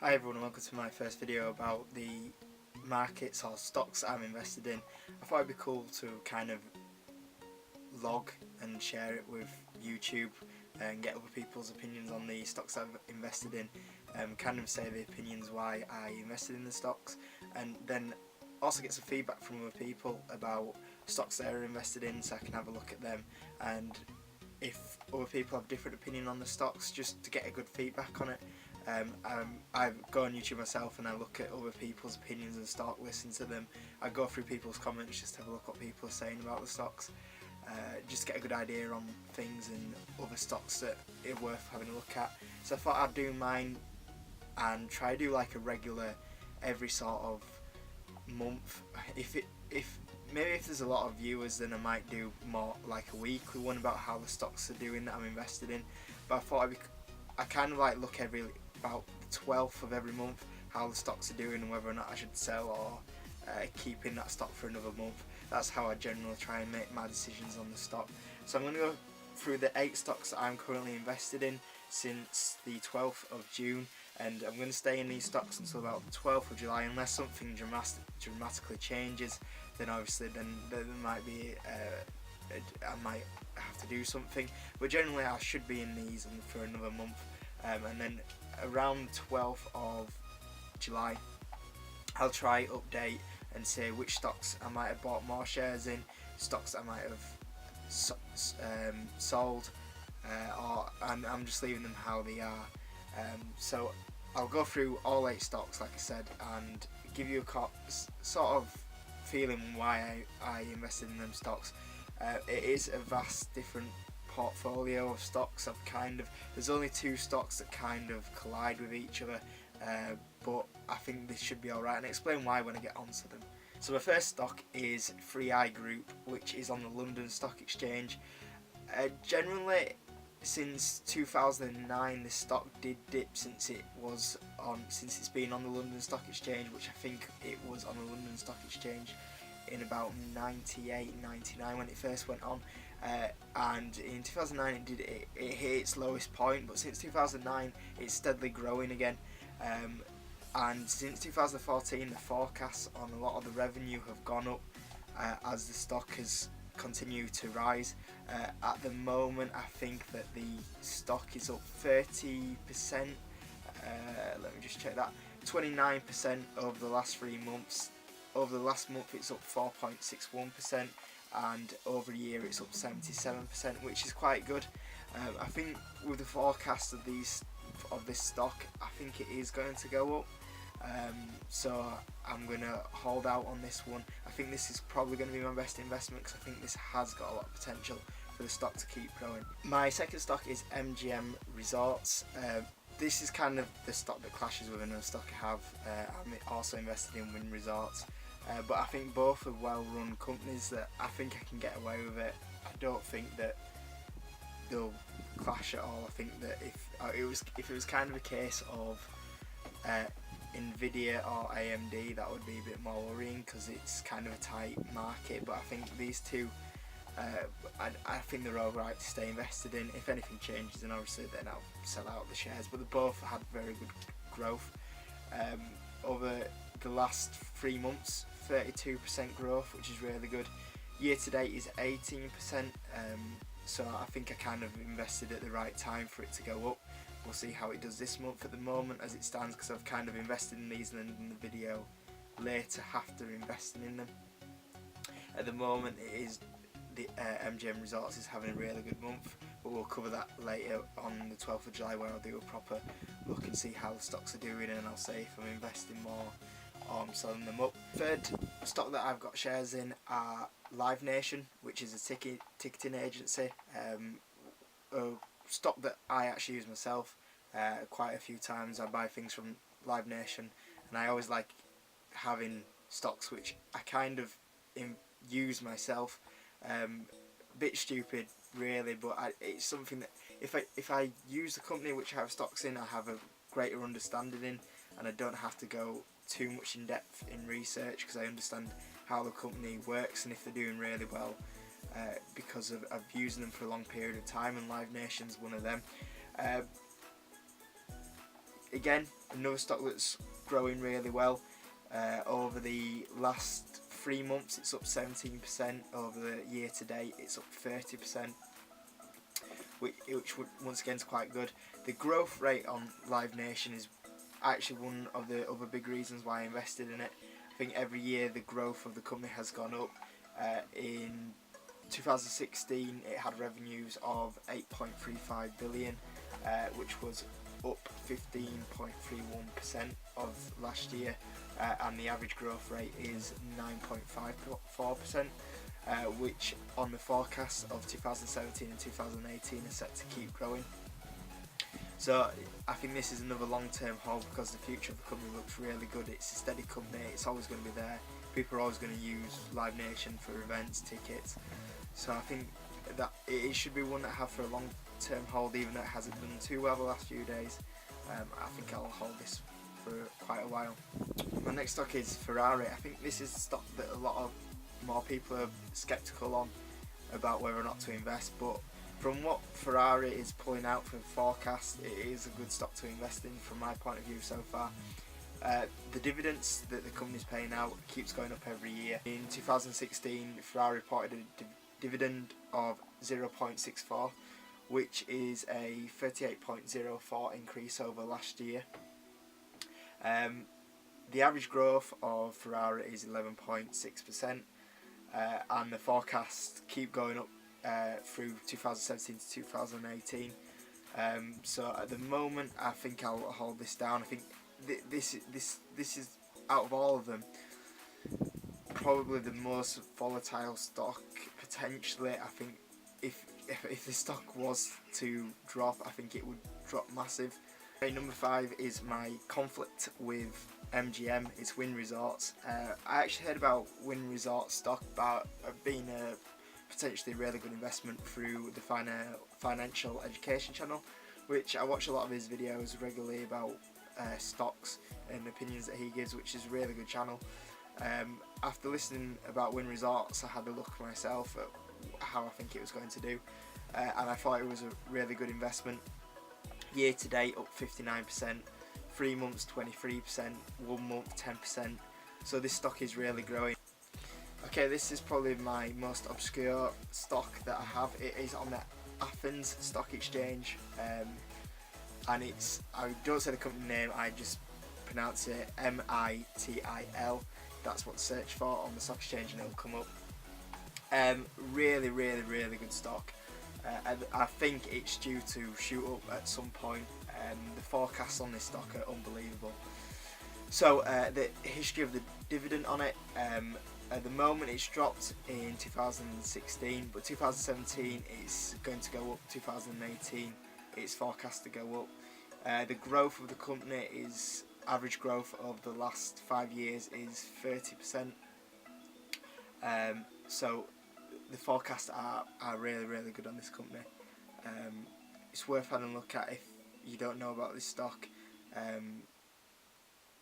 Hi everyone and welcome to my first video about the markets or stocks I'm invested in. I thought it'd be cool to kind of log and share it with YouTube and get other people's opinions on the stocks I've invested in, kind of say the opinions why I invested in the stocks, and then also get some feedback from other people about stocks they're invested in so I can have a look at them, and if other people have different opinion on the stocks, just to get a good feedback on it. I go on YouTube myself and I look at other people's opinions and stock, listen to them. I go through people's comments just to have a look what people are saying about the stocks, just to get a good idea on things and other stocks that are worth having a look at. So I thought I'd do mine and try to do like a regular every sort of month. If there's a lot of viewers, then I might do more like a weekly one about how the stocks are doing that I'm invested in. But I thought I kind of like look every about the 12th of every month how the stocks are doing and whether or not I should sell or keep in that stock for another month. That's how I generally try and make my decisions on the stock. So I'm going to go through the 8 stocks that I'm currently invested in since the 12th of June, and I'm going to stay in these stocks until about the 12th of July unless something dramatically changes. Then obviously there might be I might have to do something, but generally I should be in these for another month, and then around 12th of July I'll try update and say which stocks I might have bought more shares in, stocks I might have sold, and I'm just leaving them how they are. So I'll go through all 8 stocks like I said and give you a sort of feeling why I invested in them stocks. It is a vast different portfolio of stocks. There's only 2 stocks that kind of collide with each other, but I think this should be alright, and I'll explain why when I get onto them. So the first stock is Group, which is on the London Stock Exchange. Generally, since 2009, this stock did dip since it's been on the London Stock Exchange, which I think it was on the London Stock Exchange in about 98, 99 when it first went on, and in 2009 it hit its lowest point, but since 2009 it's steadily growing again, and since 2014 the forecasts on a lot of the revenue have gone up as the stock has continued to rise. At the moment I think that the stock is up 30%, let me just check that, 29% over the last 3 months. Over the last month it's up 4.61%, and over a year it's up 77%, which is quite good. I think with the forecast of this stock, I think it is going to go up. So I'm going to hold out on this one. I think this is probably going to be my best investment because I think this has got a lot of potential for the stock to keep growing. My second stock is MGM Resorts. This is kind of the stock that clashes with another stock I have. I'm also invested in Wynn Resorts, but I think both are well-run companies that I think I can get away with it. I don't think that they'll clash at all. I think that if it was kind of a case of NVIDIA or AMD, that would be a bit more worrying because it's kind of a tight market. But I think these two, I think they're all right to stay invested in. If anything changes, then obviously then I'll sell out the shares. But they both had very good growth over the last 3 months. 32% growth, which is really good. Year to date is 18%. So I think I kind of invested at the right time for it to go up. We'll see how it does this month. At the moment as it stands, because I've kind of invested in these and then in the video later after investing in them. At the moment it is the MGM Resorts is having a really good month, but we'll cover that later on the 12th of July where I'll do a proper look and see how the stocks are doing, and I'll say if I'm investing more or I'm selling them up. Third stock that I've got shares in are Live Nation, which is a ticketing agency, a stock that I actually use myself quite a few times. I buy things from Live Nation, and I always like having stocks which I kind of use myself. Bit stupid really, but it's something that if I use the company which I have stocks in, I have a greater understanding in, and I don't have to go too much in depth in research because I understand how the company works and if they're doing really well, because of using them for a long period of time, and Live Nation's one of them. again, another stock that's growing really well. Over the last 3 months, it's up 17%. Over the year to date, it's up 30%, which once again is quite good. The growth rate on Live Nation is actually one of the other big reasons why I invested in it. I think every year the growth of the company has gone up. In 2016, it had revenues of 8.35 billion, which was up 15.31% of last year, and the average growth rate is 9.54%, which on the forecast of 2017 and 2018 is set to keep growing. So I think this is another long-term hold because the future of the company looks really good. It's a steady company, it's always going to be there. People are always going to use Live Nation for events, tickets. So I think that it should be one that I have for a long-term hold, even though it hasn't done too well the last few days. I think I'll hold this for quite a while. My next stock is Ferrari. I think this is a stock that a lot of more people are sceptical on about whether or not to invest, but from what Ferrari is pulling out for the forecast, it is a good stock to invest in from my point of view so far. The dividends that the company is paying out keeps going up every year. In 2016, Ferrari reported a dividend of 0.64, which is a 38.04 increase over last year. The average growth of Ferrari is 11.6%, and the forecasts keep going up through 2017 to 2018. So at the moment, I think I'll hold this down. I think this is, out of all of them, probably the most volatile stock potentially. I think if the stock was to drop, I think it would drop massive. Okay, number 5 is my conflict with MGM. It's Wynn Resorts. I actually heard about Wynn Resorts stock about being a potentially really good investment through the financial education channel, which I watch a lot of his videos regularly about stocks and opinions that he gives, which is a really good channel. After listening about Wynn Resorts, I had a look myself at how I think it was going to do, and I thought it was a really good investment. Year to date up 59%, 3 months 23%, 1 month 10%, so this stock is really growing. Okay, this is probably my most obscure stock that I have. It is on the Athens Stock Exchange, and it's, I don't say the company name, I just pronounce it MITIL. That's what to search for on the stock exchange and it'll come up. Really good stock. I think it's due to shoot up at some point. The forecasts on this stock are unbelievable. So the history of the dividend on it, at the moment it's dropped in 2016, but 2017 it's going to go up, 2018 it's forecast to go up. The growth of the company is, average growth of the last 5 years is 30%. So the forecasts are really good on this company. It's worth having a look at if you don't know about this stock.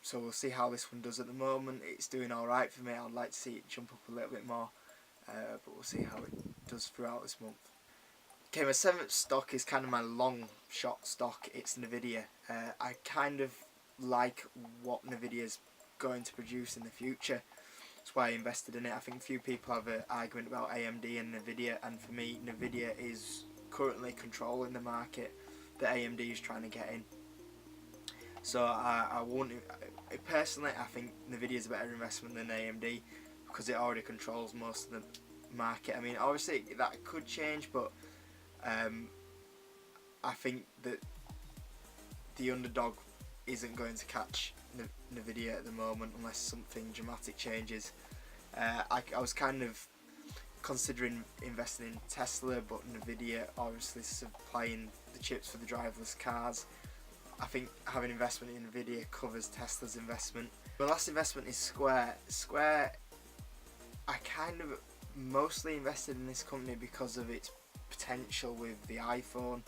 So we'll see how this one does. At the moment it's doing alright for me. I'd like to see it jump up a little bit more, but we'll see how it does throughout this month. Okay, my 7th stock is kind of my long shot stock. It's NVIDIA. I kind of like what NVIDIA's going to produce in the future. That's why I invested in it. I think a few people have an argument about AMD and NVIDIA, and for me, NVIDIA is currently controlling the market that AMD is trying to get in. So I won't. Personally, I think NVIDIA is a better investment than AMD because it already controls most of the market. I mean, obviously that could change, but I think that the underdog isn't going to catch NVIDIA at the moment unless something dramatic changes. I was kind of considering investing in Tesla, but NVIDIA obviously supplying the chips for the driverless cars. I think having investment in NVIDIA covers Tesla's investment. My last investment is Square. Square, I kind of mostly invested in this company because of its potential with the iPhone.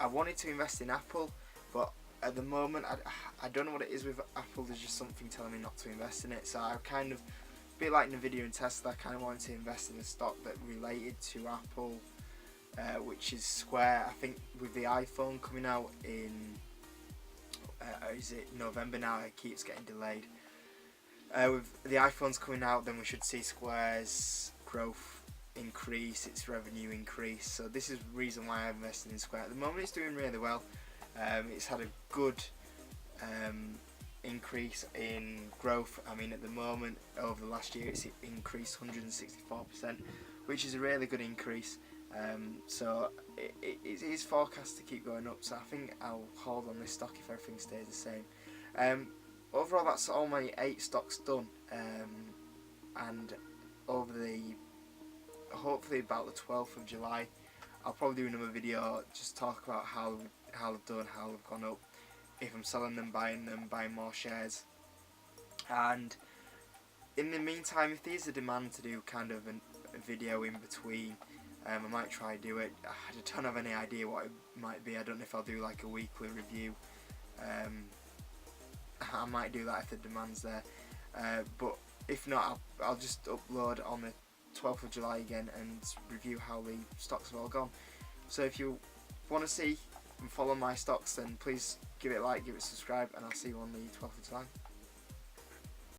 I wanted to invest in Apple, but at the moment I don't know what it is with Apple. There's just something telling me not to invest in it. So I kind of, a bit like NVIDIA and Tesla, I kind of wanted to invest in a stock that related to Apple, which is Square. I think with the iPhone coming out in is it November now? It keeps getting delayed. With the iPhones coming out, then we should see Square's growth increase, its revenue increase. So this is the reason why I'm investing in Square. At the moment, it's doing really well. It's had a good increase in growth. I mean, at the moment, over the last year, it's increased 164%, which is a really good increase. So it is forecast to keep going up. So I think I'll hold on this stock if everything stays the same. Overall, that's all my 8 stocks done, and over hopefully about the 12th of July, I'll probably do another video just talk about how they've done, how they've gone up, if I'm selling them, buying more shares. And in the meantime, if there's a demand to do kind of a video in between, I might try to do it. I don't have any idea what it might be. I don't know if I'll do like a weekly review. I might do that if the demand's there, but if not, I'll just upload on the 12th of July again and review how the stocks have all gone. So if you want to see and follow my stocks, then please give it a like, give it a subscribe, and I'll see you on the 12th of July.